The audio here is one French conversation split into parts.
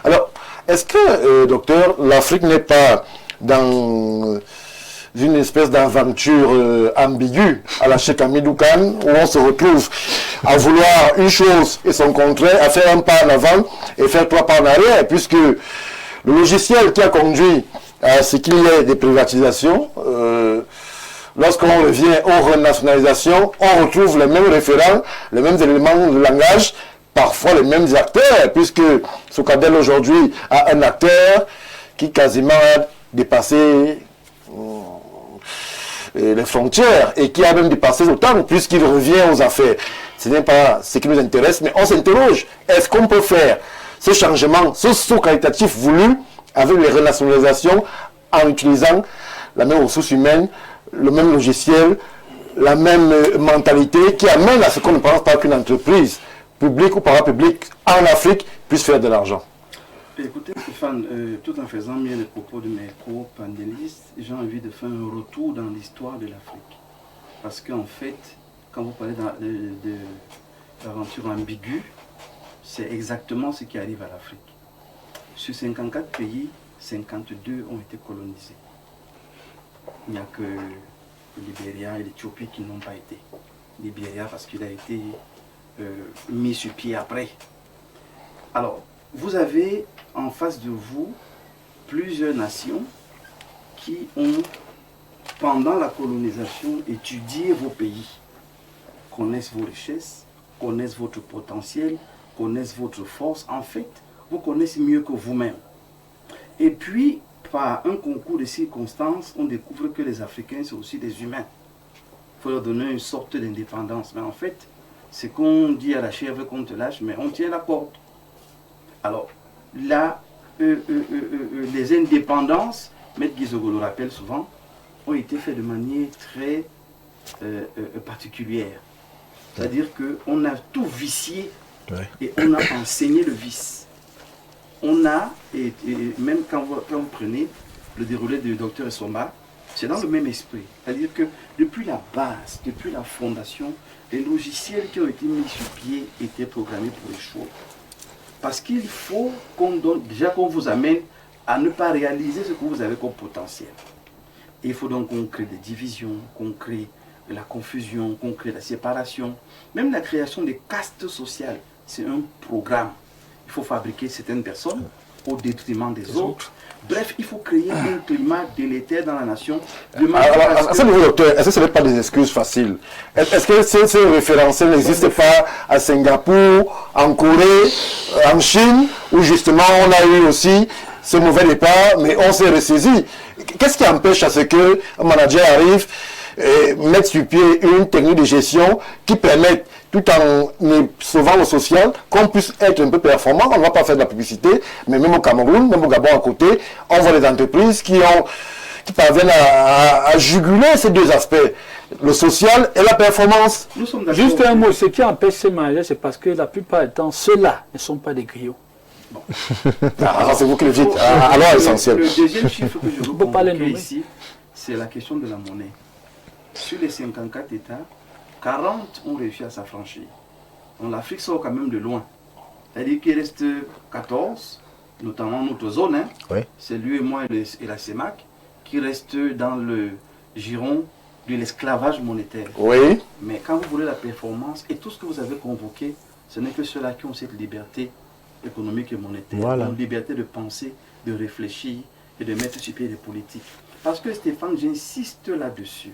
Alors, est-ce que, docteur, l'Afrique n'est pas dans une espèce d'aventure ambiguë à la Cheikh Hamidou Kane, où on se retrouve à vouloir une chose et son contraire, à faire un pas en avant et faire 3 pas en arrière, puisque le logiciel qui a conduit à ce qu'il y ait des privatisations, lorsqu'on revient aux renationalisations, on retrouve les mêmes référents, les mêmes éléments de langage, parfois les mêmes acteurs, puisque Sokadel aujourd'hui a un acteur qui quasiment a dépassé les frontières et qui a même dépassé l'OTAN, puisqu'il revient aux affaires. Ce n'est pas ce qui nous intéresse, mais on s'interroge. Est-ce qu'on peut faire ce changement, ce saut qualitatif voulu avec les renationalisations en utilisant la même ressource humaine, le même logiciel, la même mentalité qui amène à ce qu'on ne pense pas qu'une entreprise publique ou parapublique en Afrique puisse faire de l'argent? Écoutez Stéphane, tout en faisant bien les propos de mes co-panélistes, j'ai envie de faire un retour dans l'histoire de l'Afrique. Parce qu'en fait, quand vous parlez d'aventure ambiguë, c'est exactement ce qui arrive à l'Afrique. Sur 54 pays, 52 ont été colonisés. Il n'y a que le Libéria et l'Éthiopie qui n'ont pas été. Libéria parce qu'il a été mis sur pied après. Alors, vous avez en face de vous plusieurs nations qui ont, pendant la colonisation, étudié vos pays, connaissent vos richesses, connaissent votre potentiel, connaissent votre force. En fait, vous connaissez mieux que vous-même. Et puis, par un concours de circonstances, on découvre que les Africains sont aussi des humains. Il faut leur donner une sorte d'indépendance. Mais en fait, c'est qu'on dit à la chèvre qu'on te lâche, mais on tient la corde. Alors, là, les indépendances, Maître Guizogo le rappelle souvent, ont été faites de manière très particulière. C'est-à-dire qu'on a tout vicié et on a enseigné le vice. On a, et même quand vous prenez le déroulé du docteur Essomba, c'est dans le même esprit. C'est-à-dire que depuis la base, depuis la fondation, les logiciels qui ont été mis sur pied étaient programmés pour échouer. Parce qu'il faut déjà qu'on vous amène à ne pas réaliser ce que vous avez comme potentiel. Et il faut donc qu'on crée des divisions, qu'on crée de la confusion, qu'on crée la séparation. Même la création des castes sociales, c'est un programme. Il faut fabriquer certaines personnes au détriment des autres. Bref, il faut créer un climat délétère dans la nation. Alors, à ce niveau, docteur, est-ce que ce n'est pas des excuses faciles? Est-ce que ces référentiels n'existent pas à Singapour, en Corée, en Chine, où justement on a eu aussi ce mauvais départ, mais on s'est ressaisi? Qu'est-ce qui empêche à ce qu'un manager arrive et mette sur pied une technique de gestion qui permette, tout en sauvant le social, qu'on puisse être un peu performant? On ne va pas faire de la publicité, mais même au Cameroun, même au Gabon à côté, on voit des entreprises qui parviennent à juguler ces deux aspects, le social et la performance. Juste un mot, ce qui empêche ces managers, c'est parce que la plupart du temps, ceux-là ne sont pas des griots. Bon. C'est vous qui le dites, alors essentiel. Le deuxième chiffre que je veux convoquer ici, c'est la question de la monnaie. Sur les 54 États, 40 ont réussi à s'affranchir. Donc l'Afrique sort quand même de loin. C'est-à-dire qu'il reste 14, notamment notre zone, c'est l'UEMOA et la CEMAC, qui restent dans le giron de l'esclavage monétaire. Oui. Mais quand vous voulez la performance, et tout ce que vous avez convoqué, ce n'est que ceux-là qui ont cette liberté économique et monétaire, voilà. Une liberté de penser, de réfléchir et de mettre sur pied des politiques. Parce que Stéphane, j'insiste là-dessus.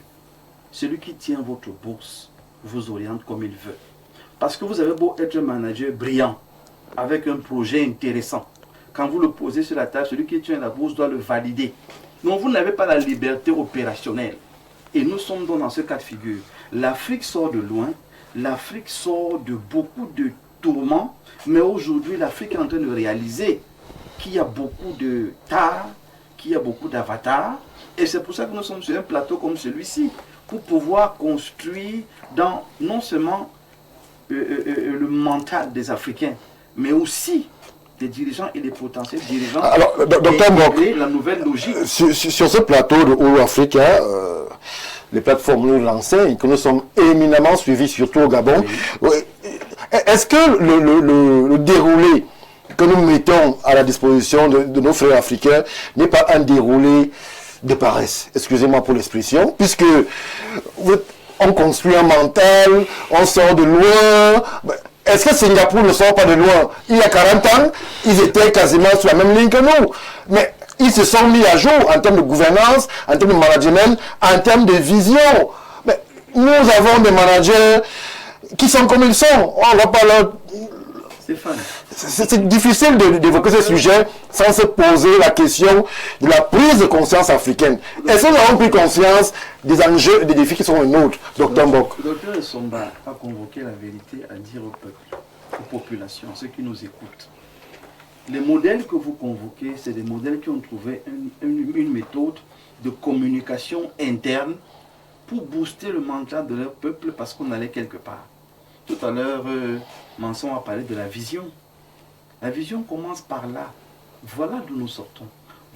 Celui qui tient votre bourse vous oriente comme il veut. Parce que vous avez beau être un manager brillant, avec un projet intéressant. Quand vous le posez sur la table, celui qui tient la bourse doit le valider. Donc vous n'avez pas la liberté opérationnelle. Et nous sommes dans ce cas de figure. L'Afrique sort de loin, l'Afrique sort de beaucoup de tourments, mais aujourd'hui l'Afrique est en train de réaliser qu'il y a beaucoup de tares, qu'il y a beaucoup d'avatars. Et c'est pour ça que nous sommes sur un plateau comme celui-ci, pour pouvoir construire dans non seulement le mental des Africains, mais aussi des dirigeants et des potentiels dirigeants. Alors, docteur Mbok, la nouvelle logique. Sur ce plateau de Ouro Africa, les plateformes nous l'enseignent, que nous sommes éminemment suivis, surtout au Gabon. Oui. Est-ce que le déroulé que nous mettons à la disposition de nos frères africains n'est pas un déroulé de paresse, excusez-moi pour l'expression, puisque on construit un mental, on sort de loin. Est-ce que Singapour ne sort pas de loin? Il y a 40 ans, ils étaient quasiment sur la même ligne que nous. Mais ils se sont mis à jour en termes de gouvernance, en termes de management, en termes de vision. Mais nous avons des managers qui sont comme ils sont. On va pas leur... C'est difficile d'évoquer ce sujet sans se poser la question de la prise de conscience africaine. Est-ce que nous avons pris conscience des enjeux et des défis qui sont les nôtres, Dr Mbok? Le docteur Essomba a convoqué la vérité à dire au peuple, aux populations, à ceux qui nous écoutent. Les modèles que vous convoquez, c'est des modèles qui ont trouvé une méthode de communication interne pour booster le mental de leur peuple parce qu'on allait quelque part. Tout à l'heure, Manson a parlé de la vision. La vision commence par là. Voilà d'où nous sortons.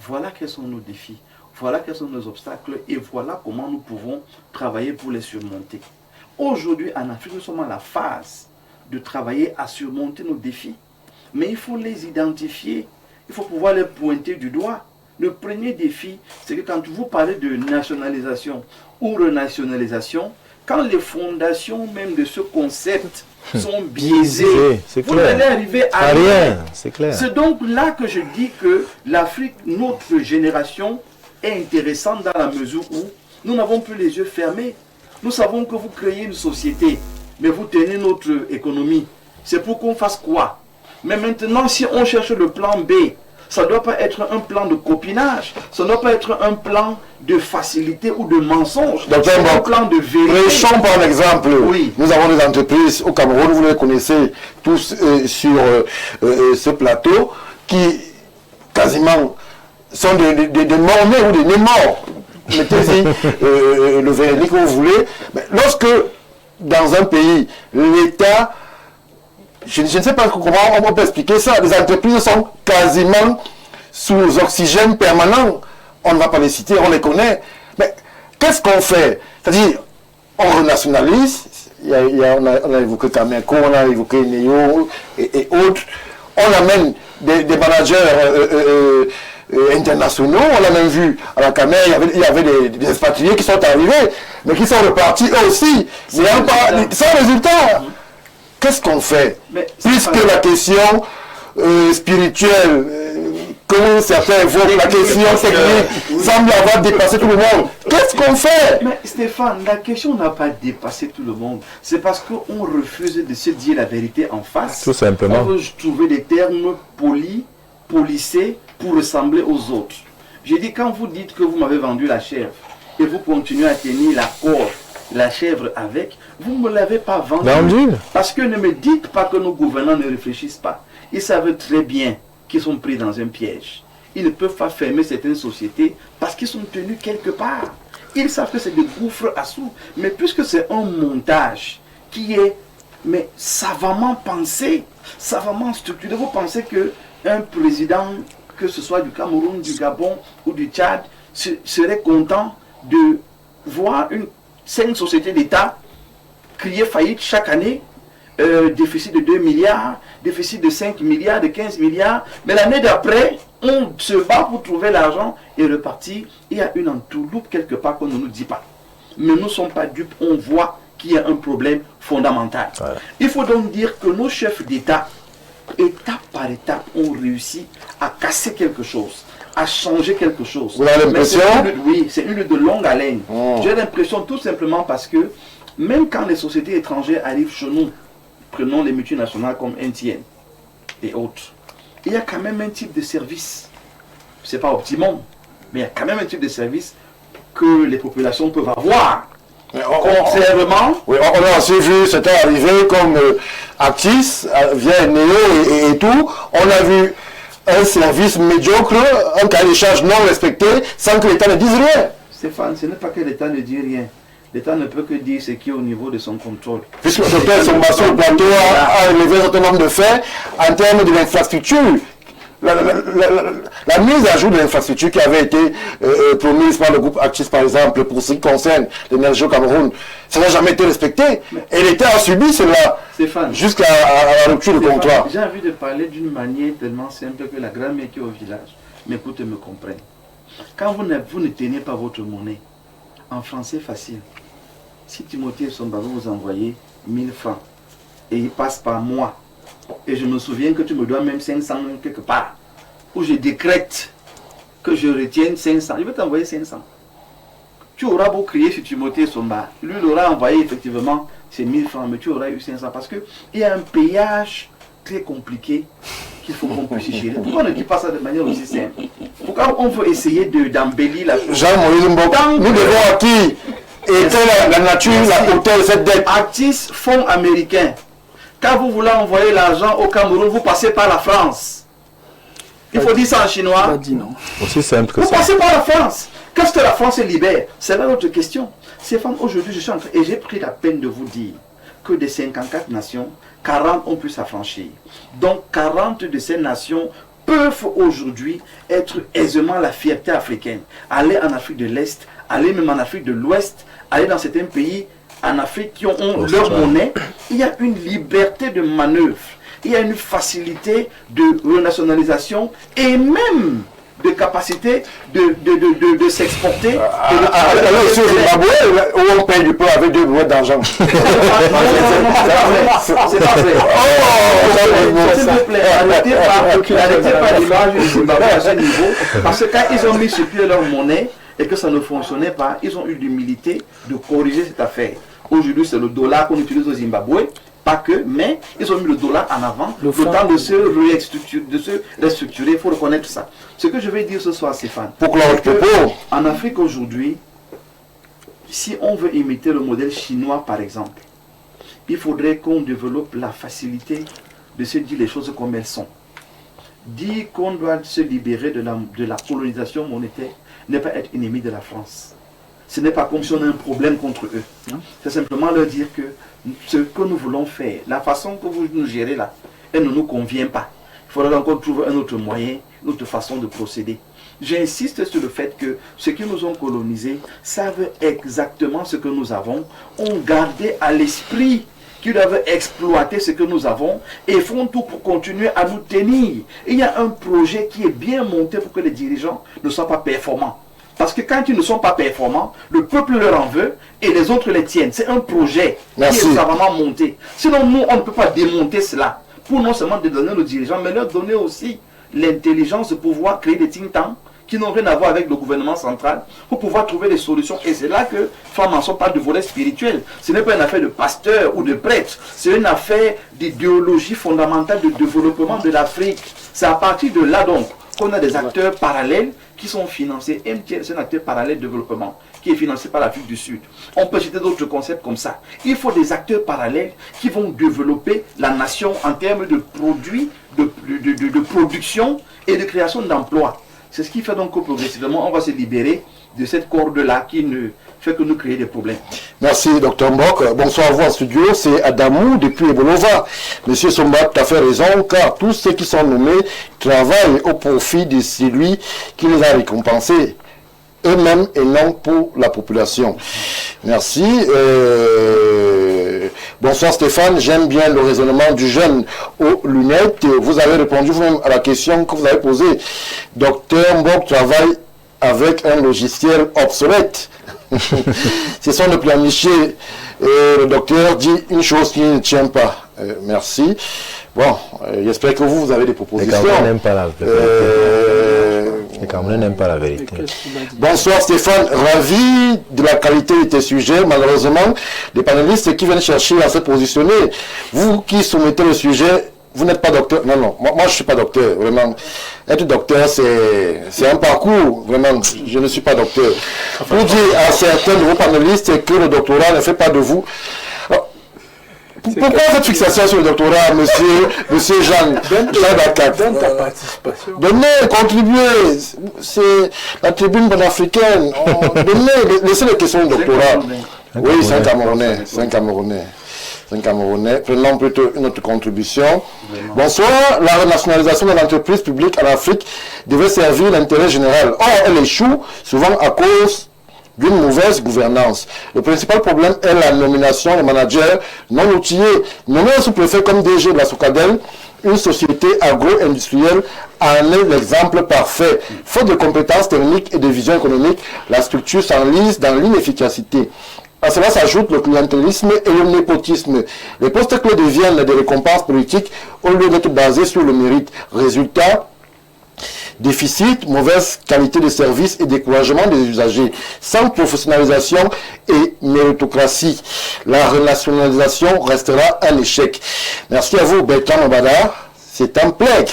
Voilà quels sont nos défis. Voilà quels sont nos obstacles. Et voilà comment nous pouvons travailler pour les surmonter. Aujourd'hui, en Afrique, nous sommes à la phase de travailler à surmonter nos défis. Mais il faut les identifier. Il faut pouvoir les pointer du doigt. Le premier défi, c'est que quand vous parlez de nationalisation ou renationalisation, quand les fondations même de ce concept sont biaisées, vous n'allez arriver à rien. C'est clair. C'est donc là que je dis que l'Afrique, notre génération, est intéressante dans la mesure où nous n'avons plus les yeux fermés. Nous savons que vous créez une société, mais vous tenez notre économie. C'est pour qu'on fasse quoi? Mais maintenant, si on cherche le plan B, ça ne doit pas être un plan de copinage, ça ne doit pas être un plan de facilité ou de mensonge, c'est un plan de vérité. Prenons par exemple, oui. Nous avons des entreprises au Cameroun, vous les connaissez tous sur ce plateau, qui quasiment sont des morts-nés ou des nés-morts. Mettez-y le véridique que vous voulez. Mais lorsque dans un pays, l'État... Je ne sais pas comment on peut expliquer ça. Les entreprises sont quasiment sous oxygène permanent. On ne va pas les citer, on les connaît. Mais qu'est-ce qu'on fait? C'est-à-dire, on renationalise. On a évoqué Cameco, on a évoqué Neo et autres. On amène des managers internationaux. On l'a même vu à la Camer, il y avait des expatriés qui sont arrivés, mais qui sont repartis eux aussi. Sans résultat. Qu'est-ce qu'on fait? Puisque la question spirituelle, comme certains évoquent, la question technique, semble avoir dépassé tout le monde. Qu'est-ce qu'on fait? Mais Stéphane, la question n'a pas dépassé tout le monde. C'est parce qu'on refuse de se dire la vérité en face. Tout simplement. On veut trouver des termes polis, polissés, pour ressembler aux autres. J'ai dit, quand vous dites que vous m'avez vendu la chèvre, et vous continuez à tenir la corde, la chèvre avec, vous ne me l'avez pas vendu. Parce que ne me dites pas que nos gouvernants ne réfléchissent pas. Ils savent très bien qu'ils sont pris dans un piège. Ils ne peuvent pas fermer certaines sociétés parce qu'ils sont tenus quelque part. Ils savent que c'est des gouffres à sous. Mais puisque c'est un montage qui est savamment pensé, savamment structuré, vous pensez qu'un président, que ce soit du Cameroun, du Gabon ou du Tchad, serait content de voir une société d'État crier faillite chaque année, déficit de 2 milliards, déficit de 5 milliards, de 15 milliards, mais l'année d'après, on se bat pour trouver l'argent et repartir. Il y a une entourloupe quelque part qu'on ne nous dit pas. Mais nous ne sommes pas dupes, on voit qu'il y a un problème fondamental. Ouais. Il faut donc dire que nos chefs d'État, étape par étape, ont réussi à casser quelque chose, à changer quelque chose. Vous avez l'impression? Oui, c'est une lutte de longue haleine. J'ai l'impression tout simplement parce que même quand les sociétés étrangères arrivent chez nous, prenons les multinationales comme MTN et autres, il y a quand même un type de service. C'est pas optimum, mais il y a quand même un type de service que les populations peuvent avoir. Contrairement... Oui, on a aussi vu certains arriver comme Actis, via Neo et tout. On a vu un service médiocre, un cahier de charges non respecté, sans que l'État ne dise rien. Stéphane, ce n'est pas que l'État ne dit rien. L'État ne peut que dire ce qui est au niveau de son contrôle. Puisque le docteur Essomba sur le plateau a élevé un certain nombre de faits en termes de l'infrastructure. La la mise à jour de l'infrastructure qui avait été promise par le groupe Actis, par exemple, pour ce qui concerne l'énergie au Cameroun, ça n'a jamais été respecté. Et l'État a subi cela jusqu'à la rupture du contrat. J'ai envie de parler d'une manière tellement simple que la grand-mère qui est au village m'écoute et me comprenne. Quand vous ne tenez pas votre monnaie, en français facile, si Timothée Somba veut vous envoyer 1000 francs et il passe par moi, et je me souviens que tu me dois même 500 quelque part, où je décrète que je retienne 500, je vais t'envoyer 500. Tu auras beau crier sur Timothée Somba, lui il aura envoyé effectivement ces 1000 francs, mais tu auras eu 500 parce qu'il y a un payage très compliqué qu'il faut qu'on puisse gérer. Pourquoi on ne dit pas ça de manière aussi simple? Pourquoi on veut essayer d'embellir la chose? Jean-Maurice Mbok, nous devons à qui était la nature, la hauteur de cette dette? Actis, fonds américains. Quand vous voulez envoyer l'argent au Cameroun, vous passez par la France. Il faut dire ça en chinois. Non. Aussi simple que Vous ça. passez par la France. Qu'est-ce que la France libère? C'est là notre question. Stéphane, aujourd'hui, je suis en train, et j'ai pris la peine de vous dire que des 54 nations, 40 ont pu s'affranchir. Donc 40 de ces nations peuvent aujourd'hui être aisément la fierté africaine. Aller en Afrique de l'Est, aller même en Afrique de l'Ouest, aller dans certains pays en Afrique qui ont leur monnaie. Il y a une liberté de manœuvre, il y a une facilité de renationalisation et même de capacité de s'exporter. Alors, sur le Zimbabwe, où on paye du peu avec 2 boîtes d'argent. C'est pas vrai. S'il vous plaît, arrêtez pas l'image du Zimbabwe à ce niveau. Parce que quand ils ont mis sur pied leur monnaie et que ça ne fonctionnait pas, ils ont eu l'humilité de corriger cette affaire. Aujourd'hui, c'est le dollar qu'on utilise au Zimbabwe. Pas que, mais ils ont mis le dollar en avant, le temps de se restructurer, il faut reconnaître ça. Ce que je vais dire ce soir, Stéphane, en Afrique aujourd'hui, si on veut imiter le modèle chinois par exemple, il faudrait qu'on développe la facilité de se dire les choses comme elles sont. Dire qu'on doit se libérer de la colonisation monétaire n'est pas être ennemi de la France. Ce n'est pas comme si on a un problème contre eux. C'est simplement leur dire que ce que nous voulons faire, la façon que vous nous gérez là, elle ne nous convient pas. Il faudra encore trouver un autre moyen, une autre façon de procéder. J'insiste sur le fait que ceux qui nous ont colonisés savent exactement ce que nous avons, ont gardé à l'esprit qu'ils doivent exploiter ce que nous avons et font tout pour continuer à nous tenir. Il y a un projet qui est bien monté pour que les dirigeants ne soient pas performants. Parce que quand ils ne sont pas performants, le peuple leur en veut et les autres les tiennent. C'est un projet qui est savamment monté. Sinon, nous, on ne peut pas démonter cela. Pour non seulement de donner aux dirigeants, mais leur donner aussi l'intelligence de pouvoir créer des think tanks qui n'ont rien à voir avec le gouvernement central pour pouvoir trouver des solutions. Et c'est là que Franc-Maçon parle de volet spirituel. Ce n'est pas une affaire de pasteur ou de prêtre. C'est une affaire d'idéologie fondamentale de développement de l'Afrique. C'est à partir de là donc qu'on a des acteurs parallèles qui sont financés. MTN, c'est un acteur parallèle de développement qui est financé par l'Afrique du Sud. On peut citer d'autres concepts comme ça. Il faut des acteurs parallèles qui vont développer la nation en termes de produits, de production et de création d'emplois. C'est ce qui fait donc que progressivement, on va se libérer de cette corde-là qui ne fait que nous créer des problèmes. Merci, Dr Mbok. Bonsoir à vous en studio. C'est Adamou depuis Ebolova. Monsieur Somba a tout à fait raison, car tous ceux qui sont nommés travaillent au profit de celui qui les a récompensés eux-mêmes et non pour la population. Merci. Bonsoir Stéphane, j'aime bien le raisonnement du jeune aux lunettes. Vous avez répondu vous-même à la question que vous avez posée. Dr Mbok travaille avec un logiciel obsolète. C'est son de planifier. Le docteur dit une chose qui ne tient pas. Merci. Bon, j'espère que vous avez des propositions. Les Camerounais n'aiment pas la vérité. Les Camerounais n'aiment pas la vérité. Bonsoir Stéphane, ravi de la qualité de tes sujets. Malheureusement, les panélistes qui viennent chercher à se positionner, vous qui soumettez le sujet, vous n'êtes pas docteur. Non, non, moi je ne suis pas docteur, vraiment. Être docteur, c'est un parcours, vraiment. Je ne suis pas docteur. Pour dire à certains de vos panélistes que le doctorat ne fait pas de vous. Pourquoi cette fixation sur le doctorat, monsieur Jean Dakat? Donne ta participation. Donnez, contribuez. C'est la tribune panafricaine. Donnez, laissez les questions du doctorat. Oui, c'est un Camerounais. C'est un Camerounais. un Camerounais. Prenons plutôt une autre contribution. Bonsoir. La renationalisation de l'entreprise publique en Afrique devait servir l'intérêt général. Or, elle échoue souvent à cause d'une mauvaise gouvernance. Le principal problème est la nomination des managers non outillés. Nommer un sous-préfet comme DG de la Socadel, une société agro-industrielle, en est l'exemple parfait. Faute de compétences techniques et de vision économique, la structure s'enlise dans l'inefficacité. À cela s'ajoute le clientélisme et le népotisme. Les postes clés deviennent des récompenses politiques au lieu d'être basés sur le mérite. Résultat, déficit, mauvaise qualité de service et découragement des usagers. Sans professionnalisation et méritocratie, la renationalisation restera un échec. Merci à vous, Bertrand Obada. C'est un plague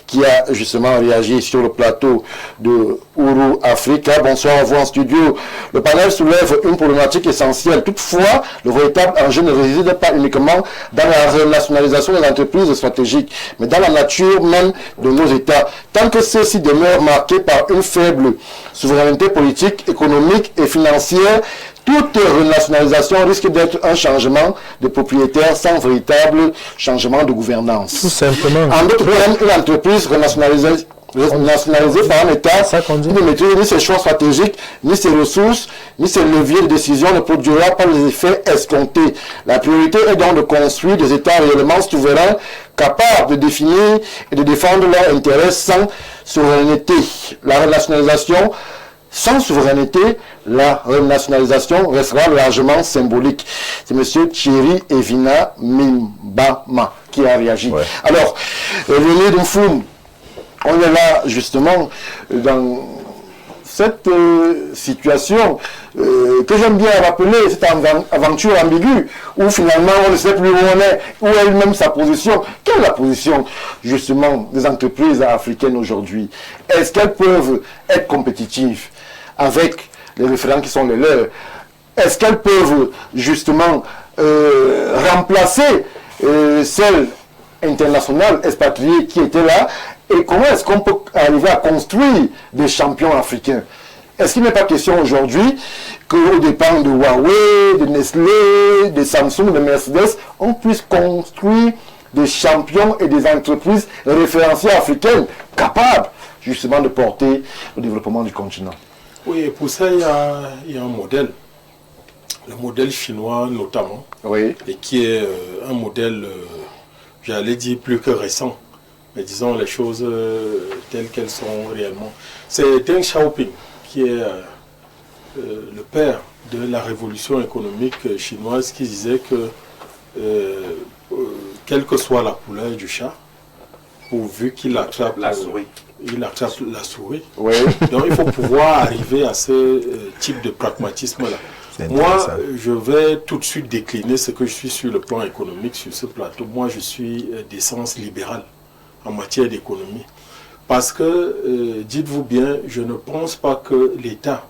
qui a justement réagi sur le plateau de Ouro Africa. Bonsoir à vous en studio. Le panel soulève une problématique essentielle. Toutefois, le véritable enjeu ne réside pas uniquement dans la renationalisation des entreprises stratégiques, mais dans la nature même de nos États. Tant que ceux-ci demeurent marqués par une faible souveraineté politique, économique et financière, toute renationalisation risque d'être un changement de propriétaire sans véritable changement de gouvernance. Tout simplement. En d'autres termes, une entreprise renationalisée par un État qui ne maîtrise ni ses choix stratégiques, ni ses ressources, ni ses leviers de décision ne produira pas les effets escomptés. La priorité est donc de construire des États réellement souverains, capables de définir et de défendre leurs intérêts sans souveraineté. La renationalisation sans souveraineté, la renationalisation restera largement symbolique. C'est M. Thierry Evina Mimbama qui a réagi. Ouais. Alors, René Dumfoum, on est là justement dans cette situation que j'aime bien rappeler, cette aventure ambiguë, où finalement on ne sait plus où on est, où est même sa position. Quelle est la position justement des entreprises africaines aujourd'hui? Est-ce qu'elles peuvent être compétitives avec les référents qui sont les leurs? Est-ce qu'elles peuvent justement remplacer celles internationales expatriées qui étaient là? Et comment est-ce qu'on peut arriver à construire des champions africains? Est-ce qu'il n'est pas question aujourd'hui qu'au dépend de Huawei, de Nestlé, de Samsung, de Mercedes, on puisse construire des champions et des entreprises référencées africaines capables justement de porter le développement du continent? Oui, et pour ça, il y a un modèle, le modèle chinois notamment, oui, et qui est un modèle, j'allais dire, plus que récent, mais disons les choses telles qu'elles sont réellement. C'est Deng Xiaoping qui est le père de la révolution économique chinoise qui disait que quelle que soit la couleur du chat, pourvu qu'il attrape la souris. Il attrape la souris. Oui. Donc il faut pouvoir arriver à ce type de pragmatisme-là. Moi, je vais tout de suite décliner ce que je suis sur le plan économique sur ce plateau. Moi, je suis d'essence libérale en matière d'économie. Parce que, dites-vous bien, je ne pense pas que l'État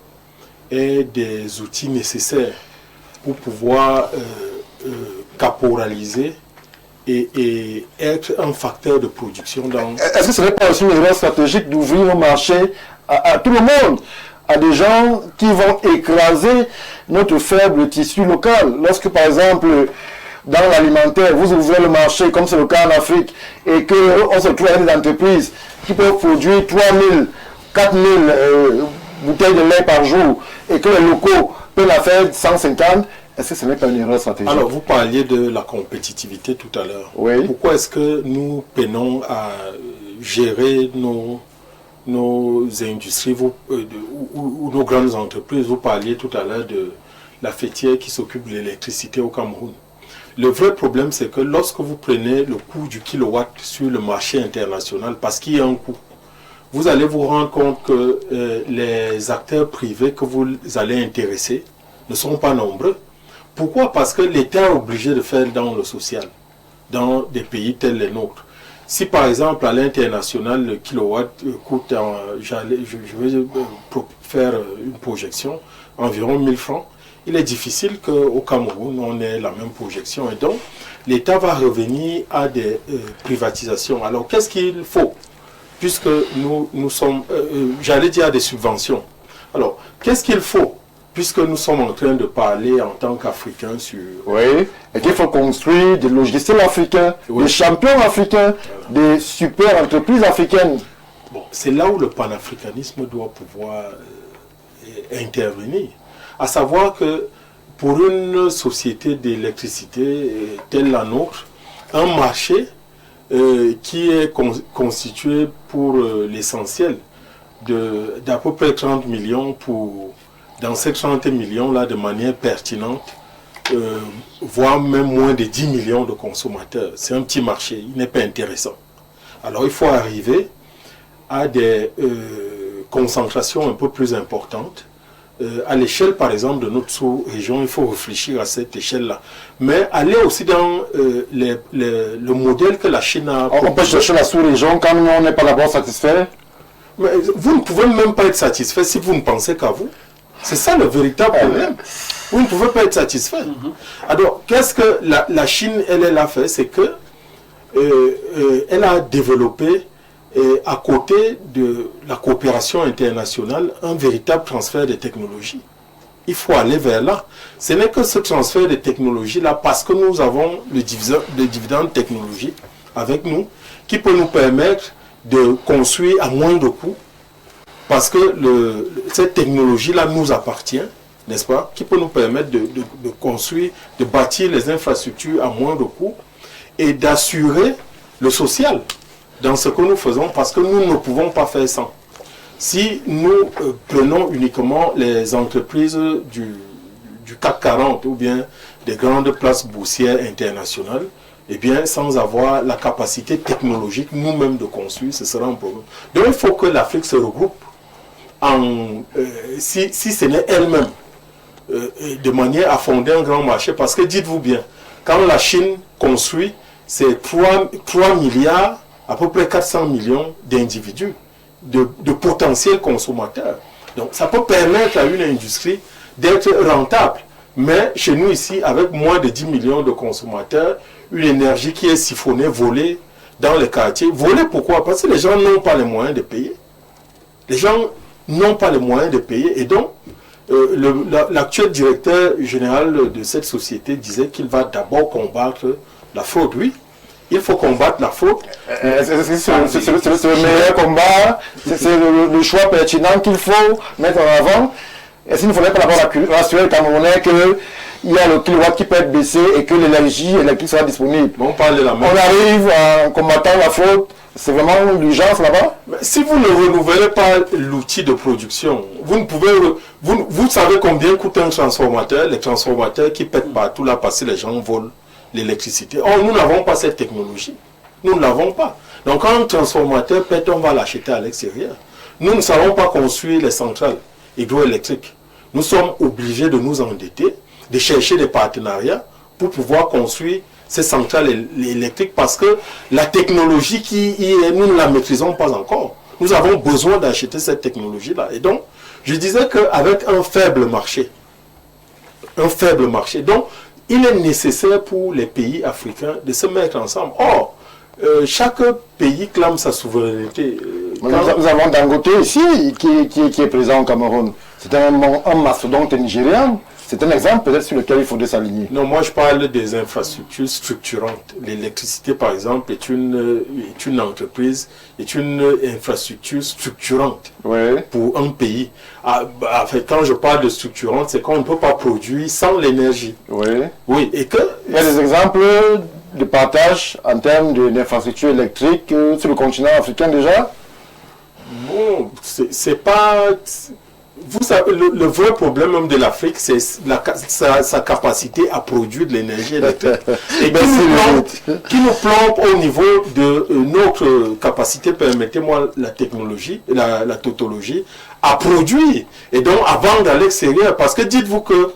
ait des outils nécessaires pour pouvoir caporaliser et être un facteur de production dans... Est-ce que ce n'est pas aussi une erreur stratégique d'ouvrir le marché à tout le monde, à des gens qui vont écraser notre faible tissu local? Lorsque, par exemple, dans l'alimentaire, vous ouvrez le marché, comme c'est le cas en Afrique, et qu'on se trouve avec des entreprises qui peuvent produire 3000, 4000 bouteilles de lait par jour, et que les locaux peuvent la faire 150, est-ce que ce n'est pas une erreur stratégique? Alors, vous parliez de la compétitivité tout à l'heure. Oui. Pourquoi est-ce que nous peinons à gérer nos industries ou nos grandes entreprises? Vous parliez tout à l'heure de la fêtière qui s'occupe de l'électricité au Cameroun. Le vrai problème, c'est que lorsque vous prenez le coût du kilowatt sur le marché international, parce qu'il y a un coût, vous allez vous rendre compte que les acteurs privés que vous allez intéresser ne sont pas nombreux. Pourquoi? Parce que l'État est obligé de faire dans le social, dans des pays tels les nôtres. Si par exemple à l'international le kilowatt coûte, je vais faire une projection, environ 1000 francs, il est difficile qu'au Cameroun on ait la même projection. Et donc l'État va revenir à des privatisations. Alors qu'est-ce qu'il faut? Puisque nous sommes, j'allais dire, à des subventions. Alors qu'est-ce qu'il faut puisque nous sommes en train de parler en tant qu'Africains sur... Oui, et qu'il faut construire des logiciels africains, des champions africains, des super entreprises africaines. Bon, c'est là où le panafricanisme doit pouvoir intervenir. À savoir que pour une société d'électricité telle la nôtre, un marché qui est constitué pour l'essentiel d'à peu près 30 millions dans ces 30 millions-là de manière pertinente, voire même moins de 10 millions de consommateurs. C'est un petit marché, il n'est pas intéressant. Alors il faut arriver à des concentrations un peu plus importantes. À l'échelle, par exemple, de notre sous-région, il faut réfléchir à cette échelle-là. Mais aller aussi dans le modèle que la Chine a... On peut chercher la sous-région quand on n'est pas d'abord satisfait. Mais vous ne pouvez même pas être satisfait si vous ne pensez qu'à vous. C'est ça le véritable problème. Vous ne pouvez pas être satisfait. Alors, qu'est-ce que la Chine, elle a fait? C'est que elle a développé, à côté de la coopération internationale, un véritable transfert de technologies. Il faut aller vers là. Ce n'est que ce transfert de technologies-là, parce que nous avons le dividende technologique avec nous, qui peut nous permettre de construire à moindre coût, parce que cette technologie-là nous appartient, n'est-ce pas, qui peut nous permettre de construire, de bâtir les infrastructures à moindre coût et d'assurer le social dans ce que nous faisons, parce que nous ne pouvons pas faire sans. Si nous prenons uniquement les entreprises du CAC 40 ou bien des grandes places boursières internationales, eh bien, sans avoir la capacité technologique nous-mêmes de construire, ce sera un problème. Donc, il faut que l'Afrique se regroupe, si ce n'est elle-même, de manière à fonder un grand marché. Parce que dites-vous bien, quand la Chine construit, c'est 3 milliards, à peu près 400 millions d'individus, de potentiels consommateurs. Donc, ça peut permettre à une industrie d'être rentable. Mais chez nous ici, avec moins de 10 millions de consommateurs, une énergie qui est siphonnée, volée dans les quartiers. Volée pourquoi? Parce que les gens n'ont pas les moyens de payer. Les gens n'ont pas les moyens de payer. Et donc, l'actuel directeur général de cette société disait qu'il va d'abord combattre la fraude. Oui, il faut combattre la fraude. C'est le meilleur combat, c'est le choix pertinent qu'il faut mettre en avant. Est-ce qu'il ne faudrait pas d'abord rassurer le Camerounais qu'il y a le kilowatt qui peut être baissé et que l'énergie électrique sera disponible? On parle de la même. On arrive en combattant la fraude, c'est vraiment l'urgence là-bas? Si vous ne renouvelez pas l'outil de production, vous ne pouvez... Vous savez combien coûte un transformateur? Les transformateurs qui pètent partout là parce que les gens volent l'électricité. Or, nous n'avons pas cette technologie. Nous ne l'avons pas. Donc, quand un transformateur pète, on va l'acheter à l'extérieur. Nous ne savons pas construire les centrales hydroélectriques. Nous sommes obligés de nous endetter, de chercher des partenariats pour pouvoir construire ces centrales électriques parce que la technologie qui y est, nous ne la maîtrisons pas encore. Nous avons besoin d'acheter cette technologie-là. Et donc, je disais qu'avec un faible marché, donc, il est nécessaire pour les pays africains de se mettre ensemble. Or, chaque pays clame sa souveraineté. Nous avons Dangote ici qui est présent au Cameroun. C'est un mastodonte nigérian. C'est un exemple peut-être sur lequel il faudrait s'aligner. Non, moi je parle des infrastructures structurantes. L'électricité, par exemple, est une entreprise, est une infrastructure structurante pour un pays. Quand je parle de structurante, c'est qu'on ne peut pas produire sans l'énergie. Oui, et que... Il y a des exemples de partage en termes d'infrastructures électriques sur le continent africain déjà? Bon, c'est pas... Vous savez, le vrai problème même de l'Afrique, c'est sa capacité à produire de l'énergie électrique. Et qui nous plombe au niveau de notre capacité, permettez-moi la technologie, la tautologie, à produire. Et donc à vendre à l'extérieur. Parce que dites-vous que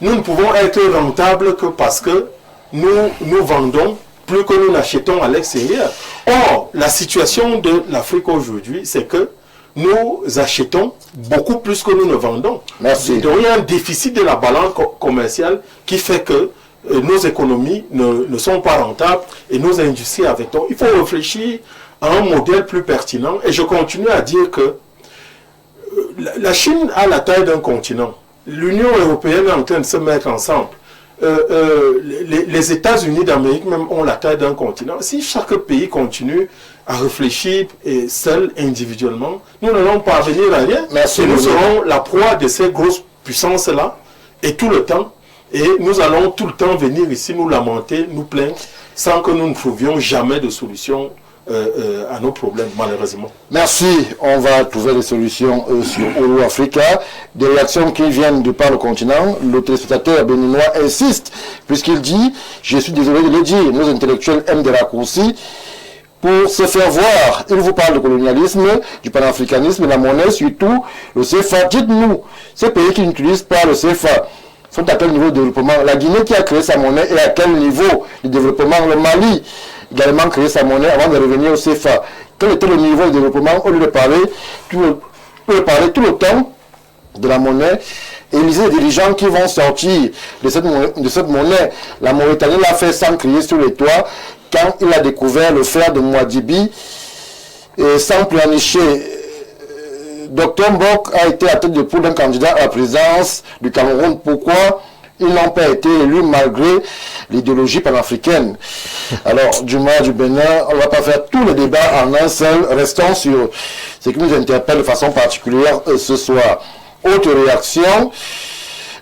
nous ne pouvons être rentables que parce que nous vendons plus que nous n'achetons à l'extérieur. Or, la situation de l'Afrique aujourd'hui, c'est que nous achetons beaucoup plus que nous ne vendons. Merci. Donc il y a un déficit de la balance commerciale qui fait que nos économies ne sont pas rentables et nos industries avec tort. Il faut réfléchir à un modèle plus pertinent et je continue à dire que la Chine a la taille d'un continent. l'Union européenne est en train de se mettre ensemble. Les États-Unis d'Amérique même ont la taille d'un continent. Si chaque pays continue à réfléchir et seul, individuellement, nous n'allons parvenir à rien. Merci, et nous serons la proie de ces grosses puissances-là, et tout le temps. Et nous allons tout le temps venir ici nous lamenter, nous plaindre, sans que nous ne trouvions jamais de solution à nos problèmes, malheureusement. Merci. On va trouver des solutions sur Olu Africa. Des réactions qui viennent de par le continent. Le téléspectateur béninois insiste, puisqu'il dit, je suis désolé de le dire, nos intellectuels aiment des raccourcis pour se faire voir. Il vous parle de colonialisme, du panafricanisme, de la monnaie, surtout le CFA. Dites-nous, ces pays qui n'utilisent pas le CFA sont à quel niveau de développement? La Guinée qui a créé sa monnaie est à quel niveau de développement? Le Mali également créé sa monnaie avant de revenir au CFA. Quel était le niveau de développement? Au lieu de parler tout le temps de la monnaie, et lisez les dirigeants qui vont sortir de cette monnaie. La Mauritanie l'a fait sans crier sur les toits quand il a découvert le fer de Mouadibi et sans planifier. Dr Mbok a été à tête de poule d'un candidat à la présidence du Cameroun. Pourquoi ils n'ont pas été élus malgré l'idéologie panafricaine? Alors, Djouma du Bénin, on ne va pas faire tous les débats en un seul. Restons sur ce qui nous interpelle de façon particulière ce soir. Autre réaction,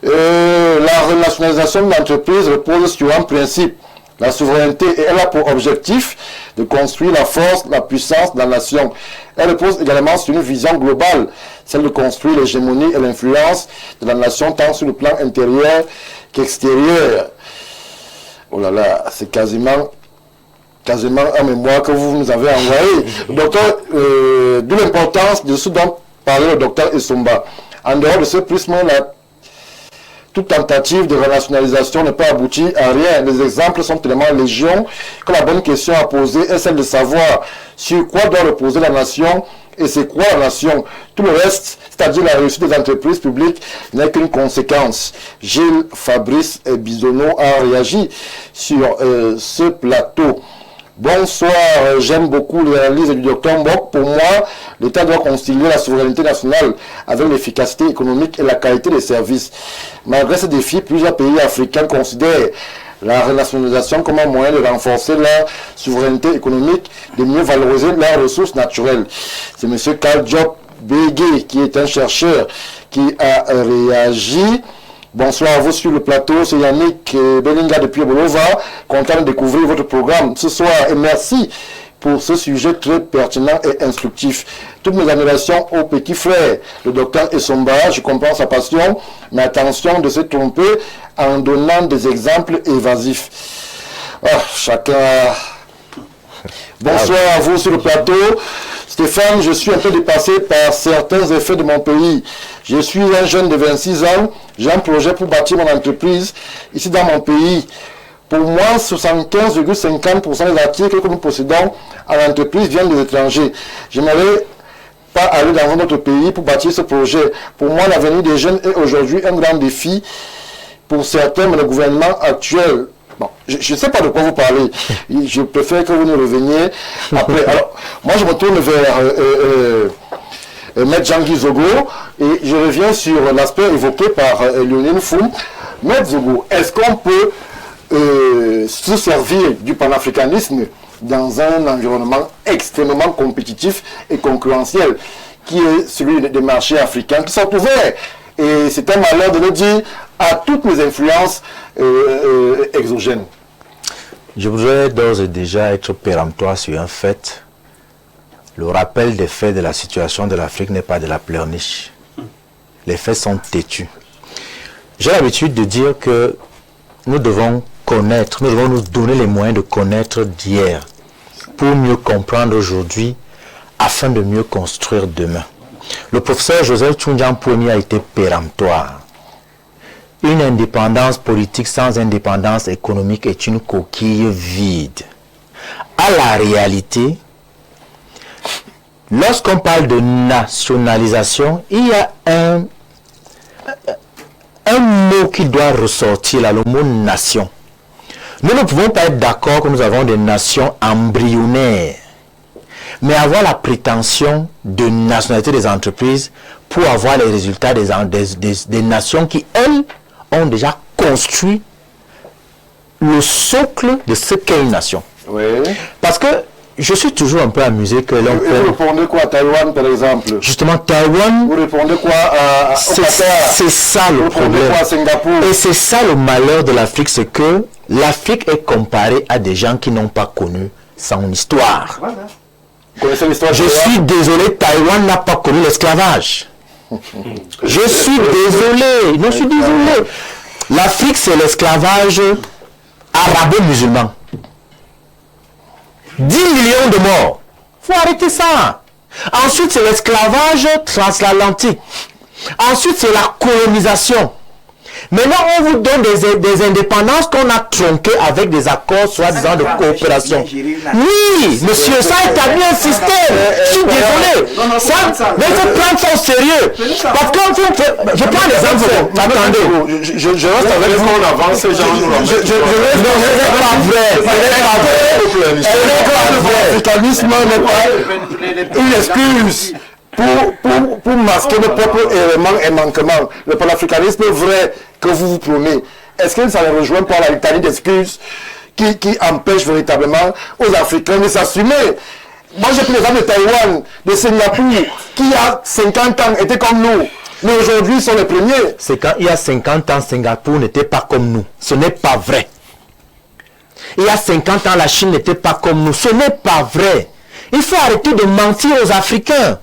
la renationalisation de l'entreprise repose sur un principe. La souveraineté, et elle a pour objectif de construire la force, la puissance de la nation. Elle repose également sur une vision globale, celle de construire l'hégémonie et l'influence de la nation tant sur le plan intérieur qu'extérieur. Oh là là, c'est quasiment un mémoire que vous nous avez envoyé. Docteur, d'où l'importance de ce dont parlait le docteur Essomba. En dehors de ce prisme-là, toute tentative de renationalisation n'est pas aboutie à rien. Les exemples sont tellement légion que la bonne question à poser est celle de savoir sur quoi doit reposer la nation et c'est quoi la nation. Tout le reste, c'est-à-dire la réussite des entreprises publiques, n'est qu'une conséquence. Gilles Fabrice Bisonneau a réagi sur ce plateau. Bonsoir, j'aime beaucoup l'analyse du Dr Mbok. Pour moi, l'État doit concilier la souveraineté nationale avec l'efficacité économique et la qualité des services. Malgré ces défis, plusieurs pays africains considèrent la renationalisation comme un moyen de renforcer leur souveraineté économique, de mieux valoriser leurs ressources naturelles. C'est M. Karl Diop Bégué, qui est un chercheur, qui a réagi. Bonsoir à vous sur le plateau, c'est Yannick Belinga depuis Bolova, content de découvrir votre programme ce soir et merci pour ce sujet très pertinent et instructif. Toutes mes admirations au petit frère, le docteur Essomba, je comprends sa passion, mais attention de se tromper en donnant des exemples évasifs. Chacun... Bonsoir à vous sur le plateau. Stéphane, je suis un peu dépassé par certains effets de mon pays. Je suis un jeune de 26 ans. J'ai un projet pour bâtir mon entreprise ici dans mon pays. Pour moi, 75,50% des articles que nous possédons à l'entreprise viennent des étrangers. Je n'aimerais pas aller dans un autre pays pour bâtir ce projet. Pour moi, l'avenir des jeunes est aujourd'hui un grand défi pour certains, mais le gouvernement actuel... Bon, je ne sais pas de quoi vous parlez. Je préfère que vous nous reveniez après. Alors, moi, je me tourne vers Maître Jean-Guy Zogo et je reviens sur l'aspect évoqué par Lionel Foum. Maître Zogo, est-ce qu'on peut se servir du panafricanisme dans un environnement extrêmement compétitif et concurrentiel qui est celui des marchés africains qui sont ouverts? Et c'est un malheur de le dire à toutes les influences exogènes. Je voudrais d'ores et déjà être péremptoire sur un fait. Le rappel des faits de la situation de l'Afrique n'est pas de la pleurniche. Les faits sont têtus. J'ai l'habitude de dire que nous devons connaître, nous devons nous donner les moyens de connaître d'hier pour mieux comprendre aujourd'hui afin de mieux construire demain. Le professeur Joseph Tchoundjian Pouni a été péremptoire. Une indépendance politique sans indépendance économique est une coquille vide. À la réalité, lorsqu'on parle de nationalisation, il y a un mot qui doit ressortir là, le mot nation. Nous ne pouvons pas être d'accord que nous avons des nations embryonnaires. mais avoir la prétention de nationalité des entreprises pour avoir les résultats des nations qui, elles, ont déjà construit le socle de ce qu'est une nation. Oui. Parce que je suis toujours un peu amusé que l'on Et vous répondez quoi à Taïwan, par exemple? Justement, Taïwan, Vous répondez quoi au Qatar? c'est ça le Vous répondez problème. quoi à Singapour? Et c'est ça le malheur de l'Afrique, c'est que l'Afrique est comparée à des gens qui n'ont pas connu son histoire. Voilà. Vous connaissez l'histoire Je de Taïwan? suis désolé, Taïwan n'a pas connu l'esclavage. Je suis désolé, non, je suis désolé. L'Afrique, c'est l'esclavage arabo-musulman. 10 millions de morts. Faut arrêter ça. Ensuite, c'est l'esclavage transatlantique. Ensuite, c'est la colonisation. Maintenant, on vous donne des indépendances qu'on a tronquées avec des accords soi-disant de coopération. Oui, monsieur, ça établit un système. Je suis désolé. Ça, mais il faut prendre ça au sérieux. Parce que je prends l'exemple. Attendez. Je reste avec vous. On avance, ces gens nous Non, ce Ce n'est pas vrai. Ce n'est pas vrai. Ce n'est pas vrai. l'africanisme n'est pas une excuse pour masquer nos propres éléments et manquements. Le panafricanisme vrai que vous prônez, est-ce que ça ne rejoint pas la litanie d'excuses qui empêche véritablement aux Africains de s'assumer? Moi, j'ai pris l'exemple de Taïwan, de Singapour, qui il y a 50 ans était comme nous. Mais aujourd'hui, ils sont les premiers. C'est quand il y a 50 ans, Singapour n'était pas comme nous. Ce n'est pas vrai. Il y a 50 ans, la Chine n'était pas comme nous. Ce n'est pas vrai. Il faut arrêter de mentir aux Africains.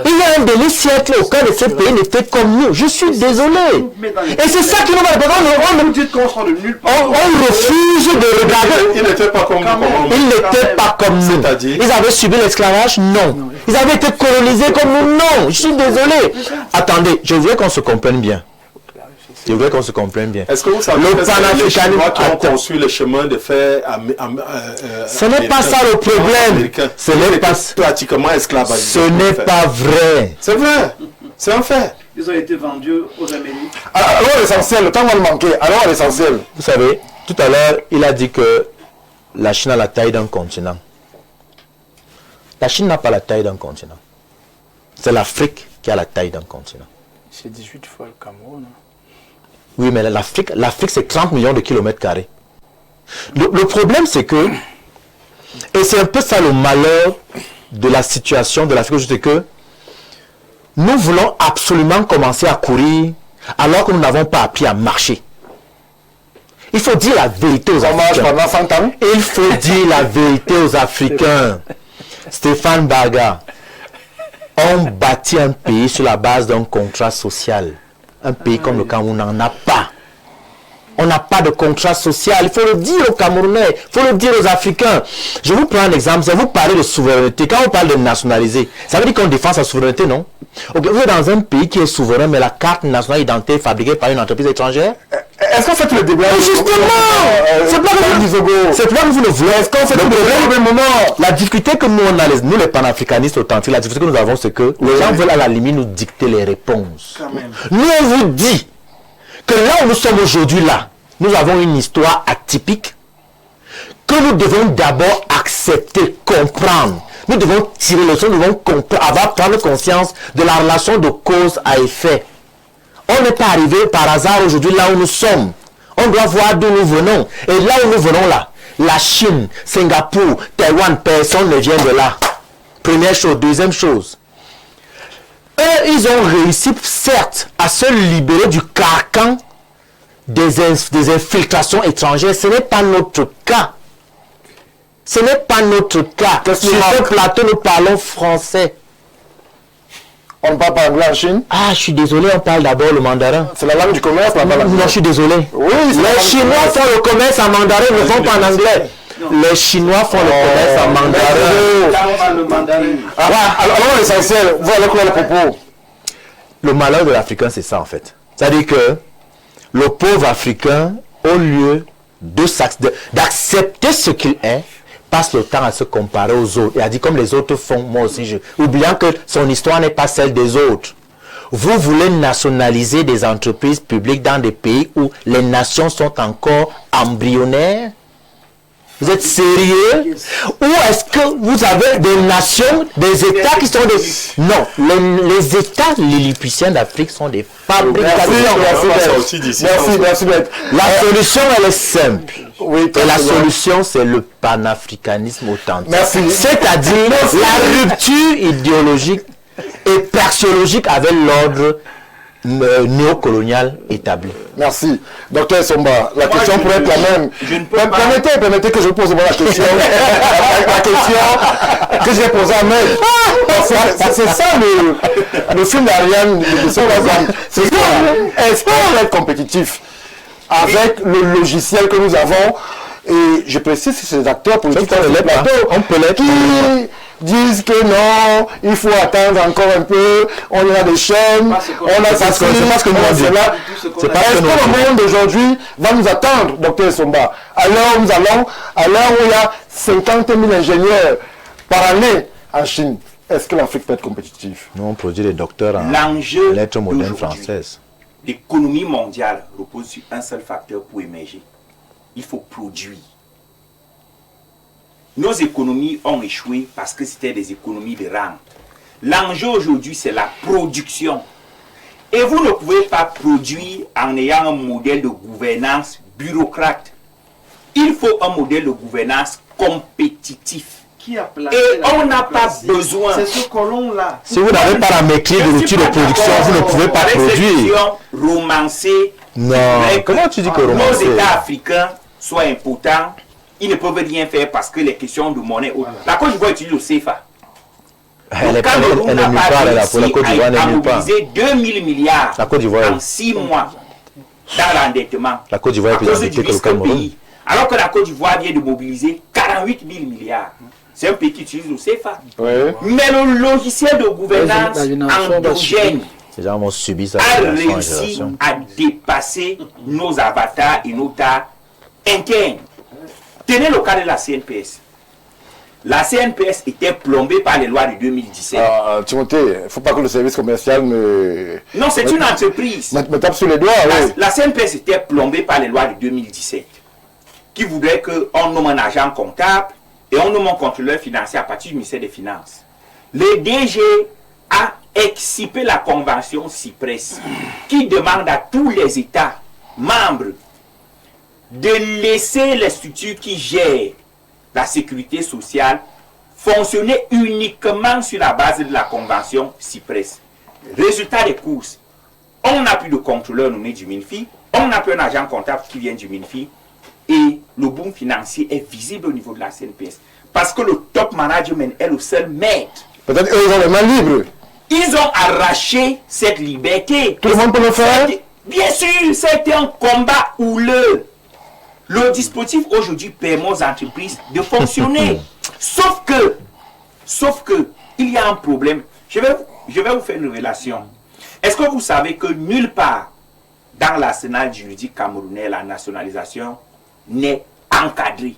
Il y a un demi-siècle, aucun de ces pays n'était comme nous. Je suis désolé. Et c'est ça qui nous va. Vous dites qu'on sort de nulle part. On refuse de regarder. Il n'était pas comme nous. Ils n'étaient pas comme nous. C'est-à-dire? Ils avaient subi l'esclavage? Non. Ils avaient été colonisés comme nous? Non. Je suis désolé. Attendez, je voudrais qu'on se comprenne bien. Je voudrais qu'on se comprenne bien. Est-ce que vous savez Le que c'est les panafricanisme Chinois qui ont attends. construit le chemin de fer Ce n'est pas ça le problème. Ce n'est pas pratiquement esclavagisé. Ce n'est pas vrai. C'est vrai. C'est un fait. Ils ont été vendus aux Amériques. Alors l'essentiel, le temps va nous manquer. Alors à l'essentiel. Vous savez, tout à l'heure, il a dit que la Chine a la taille d'un continent. La Chine n'a pas la taille d'un continent. C'est l'Afrique qui a la taille d'un continent. C'est 18 fois le Cameroun. Oui, mais l'Afrique, c'est 30 millions de kilomètres carrés. Le problème, c'est que, et c'est un peu ça le malheur de la situation de l'Afrique, c'est que nous voulons absolument commencer à courir alors que nous n'avons pas appris à marcher. Il faut dire la vérité aux On marche Africains. pendant 100 ans. Il faut dire la vérité aux Africains. Stéphane Baga, on bâtit un pays sur la base d'un contrat social. Un pays comme le Cameroun n'en a pas. On n'a pas de contrat social. Il faut le dire aux Camerounais. Il faut le dire aux Africains. Je vous prends un exemple. Si vous parlez de souveraineté, quand on parle de nationaliser, ça veut dire qu'on défend sa souveraineté, non? Ok, vous êtes dans un pays qui est souverain, mais la carte nationale d'identité est fabriquée par une entreprise étrangère? Est-ce qu'on fait le débat? Justement, c'est pas que vous le voulez. Est-ce qu'on fait le problème? La difficulté que nous on a, nous les panafricanistes authentiques, la difficulté que nous avons, c'est que les gens veulent à la limite nous dicter les réponses. Nous on vous dit que là où nous sommes aujourd'hui là, nous avons une histoire atypique que nous devons d'abord accepter, comprendre. Nous devons tirer le son, nous devons prendre conscience de la relation de cause à effet. On n'est pas arrivé par hasard aujourd'hui là où nous sommes. On doit voir d'où nous venons. Et là où nous venons là, la Chine, Singapour, Taïwan, personne ne vient de là. Première chose. Deuxième chose. Eux, ils ont réussi, certes, à se libérer du carcan des infiltrations étrangères. Ce n'est pas notre cas. Ce n'est pas notre cas. Sur ce plateau, nous parlons français. On ne parle pas anglais en Chine. Ah, je suis désolé, on parle d'abord le mandarin. C'est la langue du commerce, la Non, je suis désolé. Oui, c'est la les langue Chinois du font le commerce en mandarin, ne font pas en anglais. Les Chinois font le commerce en mandarin. Là, on parle le mandarin. Alors l'essentiel, voilà quoi le propos. Le malheur de l'Africain, c'est ça en fait. C'est-à-dire que le pauvre Africain, au lieu d'accepter ce qu'il est, passe le temps à se comparer aux autres. Et a dit comme les autres font, moi aussi je... Oubliant que son histoire n'est pas celle des autres. Vous voulez nationaliser des entreprises publiques dans des pays où les nations sont encore embryonnaires? Vous êtes sérieux? Ou est-ce que vous avez des nations, des États qui sont des... Non, les États lilliputiens d'Afrique sont des fabricateurs. Merci. La solution, elle est simple. Oui, et la solution, c'est le panafricanisme authentique. Merci. C'est-à-dire la rupture idéologique et praxiologique avec l'ordre néocolonial établi. Merci. Docteur Somba, la question pourrait être la même. Permettez que je pose la question. La question que j'ai posée à Maître. C'est ça le film d'Ariane de Somba. C'est ça. Est-ce qu'on va être compétitif avec le logiciel que nous avons? Et je précise que ces acteurs politiques on peut l'être. Qui disent que non, il faut attendre encore un peu, on a des chaînes, on a ça, c'est parce que nous on cela. Est-ce que le monde d'aujourd'hui va nous attendre, docteur Somba, à l'heure où nous allons, à l'heure où il y a 50 000 ingénieurs par année en Chine? Est-ce que l'Afrique peut être compétitive? Nous on produit des docteurs en lettres modernes françaises. L'économie mondiale repose sur un seul facteur pour émerger. Il faut produire. Nos économies ont échoué parce que c'était des économies de rang. L'enjeu aujourd'hui, c'est la production. Et vous ne pouvez pas produire en ayant un modèle de gouvernance bureaucrate. Il faut un modèle de gouvernance compétitif. Qui a placé et on n'a pas besoin. C'est ce colon-là. Si vous n'avez pas la maîtrise de l'outil de production, vous ne pouvez pas produire. Romancée. Non. Comment tu dis que romancé? Nos États africains soient impotents. Ils ne peuvent rien faire parce que les questions de monnaie... Voilà. La Côte d'Ivoire utilise le CFA. Elle n'est nulle part, la Côte d'Ivoire n'est nulle part. 2000 milliards en 6 mois dans l'endettement. La Côte d'Ivoire est plus endettée que le Cameroun. Alors que la Côte d'Ivoire vient de mobiliser 48 000 milliards. C'est un pays qui utilise le CFA. Oui. Mais le logiciel de gouvernance endogène a réussi à dépasser nos avatars et nos tas internes. Tenez le cas de la CNPS. La CNPS était plombée par les lois de 2017. Timothée, il ne faut pas que le service commercial me... Non, c'est une entreprise. Me tape sur les doigts, oui. La CNPS était plombée par les lois de 2017 qui voudrait qu'on nomme un agent comptable et on nomme un contrôleur financier à partir du ministère des Finances. Le DG a excipé la convention CIPRES qui demande à tous les États membres de laisser les structures qui gèrent la sécurité sociale fonctionner uniquement sur la base de la convention CIPRES. Résultat des courses, on n'a plus de contrôleur nommé du MINFI, on n'a plus un agent comptable qui vient du MINFI et le boom financier est visible au niveau de la CNPS. Parce que le top management est le seul maître. Peut-être eux, ils ont les mains libres. Ils ont arraché cette liberté. Tout le monde peut le faire? Bien sûr, c'était un combat houleux. Le dispositif aujourd'hui permet aux entreprises de fonctionner. Sauf que, il y a un problème. Je vais vous faire une relation. Est-ce que vous savez que nulle part dans l'arsenal juridique camerounais, la nationalisation n'est encadrée?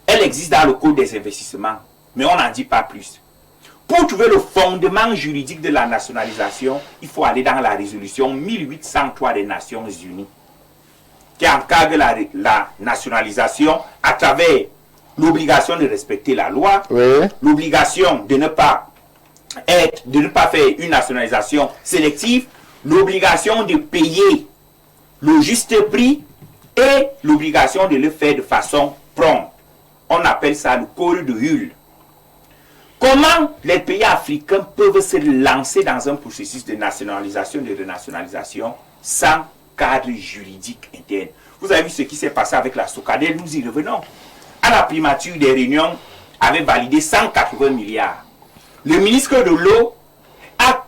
Elle existe dans le code des investissements, mais on n'en dit pas plus. Pour trouver le fondement juridique de la nationalisation, il faut aller dans la résolution 1803 des Nations Unies, qui encadre la nationalisation à travers l'obligation de respecter la loi, oui, l'obligation de ne pas faire une nationalisation sélective, l'obligation de payer le juste prix et l'obligation de le faire de façon prompte. On appelle ça le code de Hull. Comment les pays africains peuvent se lancer dans un processus de nationalisation, de renationalisation sans cadre juridique interne? Vous avez vu ce qui s'est passé avec la Socadel, nous y revenons. À la primature des réunions, avait validé 180 milliards. Le ministre de l'eau a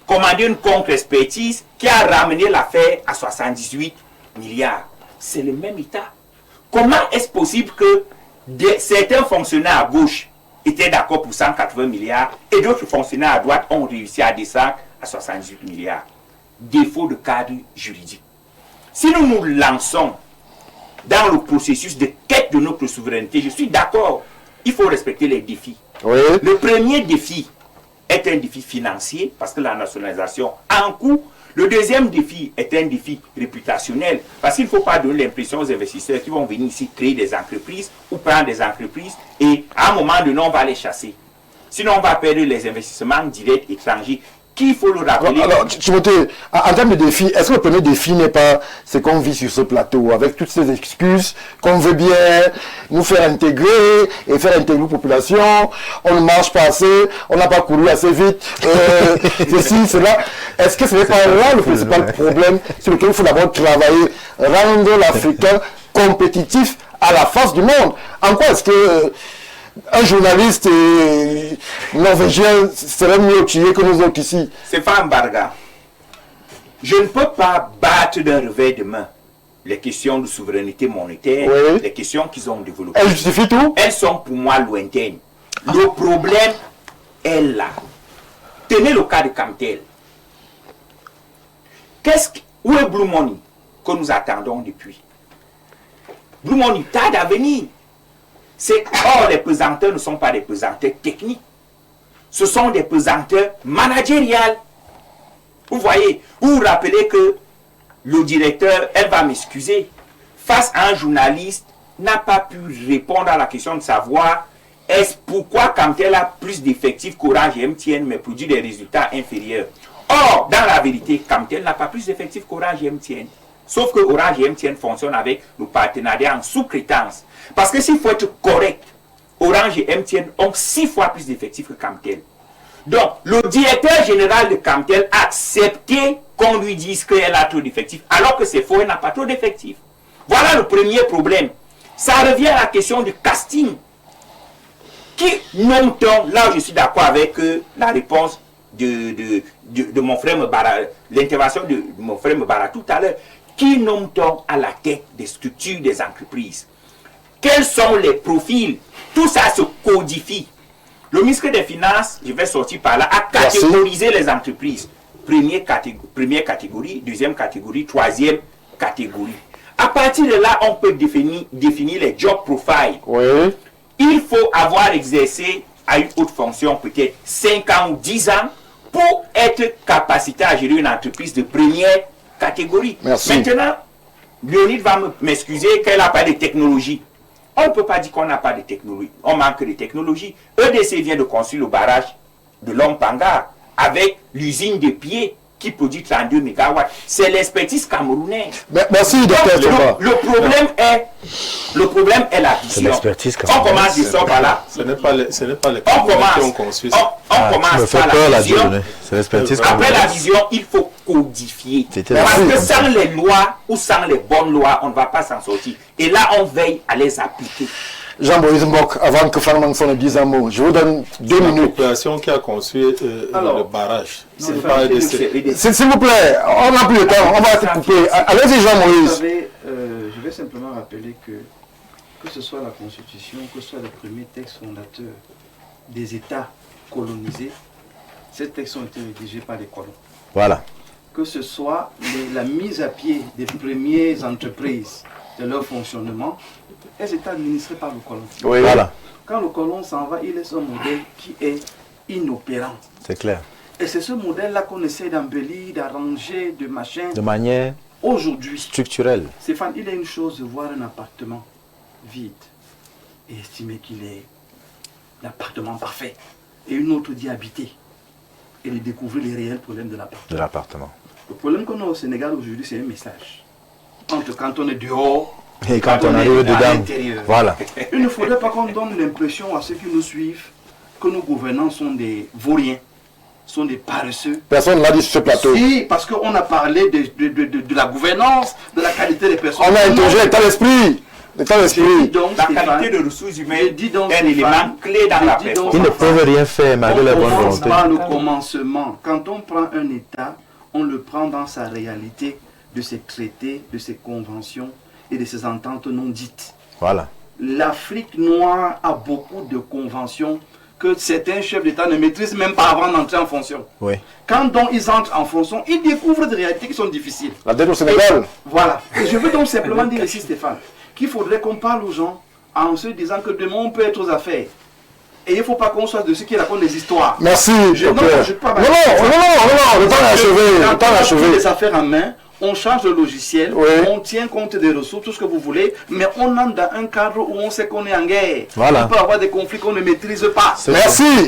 commandé une contre-expertise qui a ramené l'affaire à 78 milliards. C'est le même État. Comment est-ce possible que certains fonctionnaires à gauche étaient d'accord pour 180 milliards et d'autres fonctionnaires à droite ont réussi à descendre à 78 milliards? Défaut de cadre juridique. Si nous nous lançons dans le processus de quête de notre souveraineté, je suis d'accord, il faut respecter les défis. Oui. Le premier défi est un défi financier, parce que la nationalisation a un coût. Le deuxième défi est un défi réputationnel, parce qu'il ne faut pas donner l'impression aux investisseurs qui vont venir ici créer des entreprises ou prendre des entreprises et à un moment donné, on va les chasser. Sinon, on va perdre les investissements directs étrangers. Qu'il faut le rappeler. Alors, Timothée, en termes de défis, est-ce que le premier défi n'est pas ce qu'on vit sur ce plateau, avec toutes ces excuses qu'on veut bien nous faire intégrer et faire intégrer la population, on ne marche pas assez, on n'a pas couru assez vite, ceci, cela. Est-ce que ce n'est pas là le principal problème sur lequel il faut d'abord travailler, rendre l'Africain compétitif à la face du monde? En quoi est-ce que un journaliste norvégien serait mieux outillé que nous autres ici? C'est pas un barga. Je ne peux pas battre d'un revers de main les questions de souveraineté monétaire, Oui. les questions qu'ils ont développées. Elle justifie tout? Elles sont pour moi lointaines. Le problème est là. Tenez le cas de Camtel. Où est Blue Money que nous attendons depuis? Blue Money tarde à venir. Or, les pesanteurs ne sont pas des pesanteurs techniques. Ce sont des pesanteurs managériales. Vous voyez, vous vous rappelez que le directeur, elle va m'excuser, face à un journaliste, n'a pas pu répondre à la question de savoir pourquoi Camtel a plus d'effectifs qu'Orange et MTN mais produit des résultats inférieurs. Or, dans la vérité, Camtel n'a pas plus d'effectifs qu'Orange et MTN. Sauf que Orange et MTN fonctionnent avec le partenariat en sous-traitance. Parce que s'il faut être correct, Orange et MTN ont 6 fois plus d'effectifs que Camtel. Donc, le directeur général de Camtel a accepté qu'on lui dise qu'elle a trop d'effectifs, alors que c'est faux, elle n'a pas trop d'effectifs. Voilà le premier problème. Ça revient à la question du casting. Qui nomme-t-on? Là, je suis d'accord avec la réponse de mon frère Mbara, l'intervention de mon frère Mbara tout à l'heure. Qui nomme-t-on à la tête des structures des entreprises? Quels sont les profils? Tout ça se codifie. Le ministre des Finances, je vais sortir par là, a catégorisé les entreprises. Première catégorie, deuxième catégorie, troisième catégorie. À partir de là, on peut définir les job profiles. Oui. Il faut avoir exercé à une haute fonction peut-être 5 ans ou 10 ans pour être capacité à gérer une entreprise de première catégorie. Merci. Maintenant, Léonide va m'excuser qu'elle n'a pas de technologie. On ne peut pas dire qu'on n'a pas de technologie. On manque de technologie. EDC vient de construire le barrage de Lompanga avec l'usine de pieds qui produit 32 MW. C'est l'expertise camerounaise. Merci, docteur Thomas. Le problème est la vision. l'expertise On camerounaise. commence du sort par là. Ce n'est pas les On Camerounais qui ont commence. construit On ça. commence par la vision. C'est l'expertise Après la camerounaise. vision, il faut codifier. C'était Parce la- que sans les lois ou sans les bonnes lois, on ne va pas s'en sortir. Et là, on veille à les appliquer. Jean-Boris Mbok, avant que Franck Manson ne dise un mot, je vous donne 2 La minutes. population qui a construit Alors, le barrage. c'est C'est pas pas EDC. S'il vous plaît, on n'a plus le temps, on va se couper. Allez-y, Vous Jean-Maurice. savez, je vais simplement rappeler que ce soit la Constitution, que ce soit les premiers textes fondateurs des États colonisés, ces textes ont été rédigés par les colons. Voilà. Que ce soit la mise à pied des premières entreprises, de leur fonctionnement, elles étaient administrées par le colon. Oui. Voilà. Quand le colon s'en va, il laisse un modèle qui est inopérant. C'est clair. Et c'est ce modèle-là qu'on essaie d'embellir, d'arranger, de machin. De manière Aujourd'hui, structurelle. Stéphane, il est une chose de voir un appartement vide et estimer qu'il est l'appartement parfait. Et une autre d'y habiter et de découvrir les réels problèmes de l'appartement. De l'appartement. Le problème qu'on a au Sénégal aujourd'hui, c'est un message. Entre quand on est dehors Et quand on est arrive à dedans, l'intérieur. voilà. Il ne faudrait pas qu'on donne l'impression à ceux qui nous suivent que nos gouvernants sont des vauriens, sont des paresseux. Personne ne l'a dit sur ce plateau. Si, parce qu'on a parlé de la gouvernance, de la qualité des personnes. On a interrogé l'état d'esprit. L'état J'ai d'esprit. dit donc, La Stéphane, qualité de ressources je humaines dis donc, est un Stéphane, élément clé dans je la dis donc, performance. Ils ne peuvent rien faire malgré la bonne on commence volonté. par le commencement. Quand on prend un État, on le prend dans sa réalité de ses traités, de ses conventions et de ses ententes non dites. Voilà. L'Afrique noire a beaucoup de conventions que certains chefs d'État ne maîtrisent même pas avant d'entrer en fonction. Oui. Quand donc ils entrent en fonction, ils découvrent des réalités qui sont difficiles. La dette au Sénégal. Voilà. Et je veux donc simplement dire ici, Stéphane, qu'il faudrait qu'on parle aux gens en se disant que demain on peut être aux affaires. Et il ne faut pas qu'on soit de ceux qui racontent des histoires. Merci, Non, docteur. je peux pas. Non, le temps est achevé. Le temps est Quand on a achevé. les affaires en main, on change le logiciel, Oui. on tient compte des ressources, tout ce que vous voulez, mais on entre dans un cadre où on sait qu'on est en guerre. Voilà. On peut avoir des conflits qu'on ne maîtrise pas. Merci.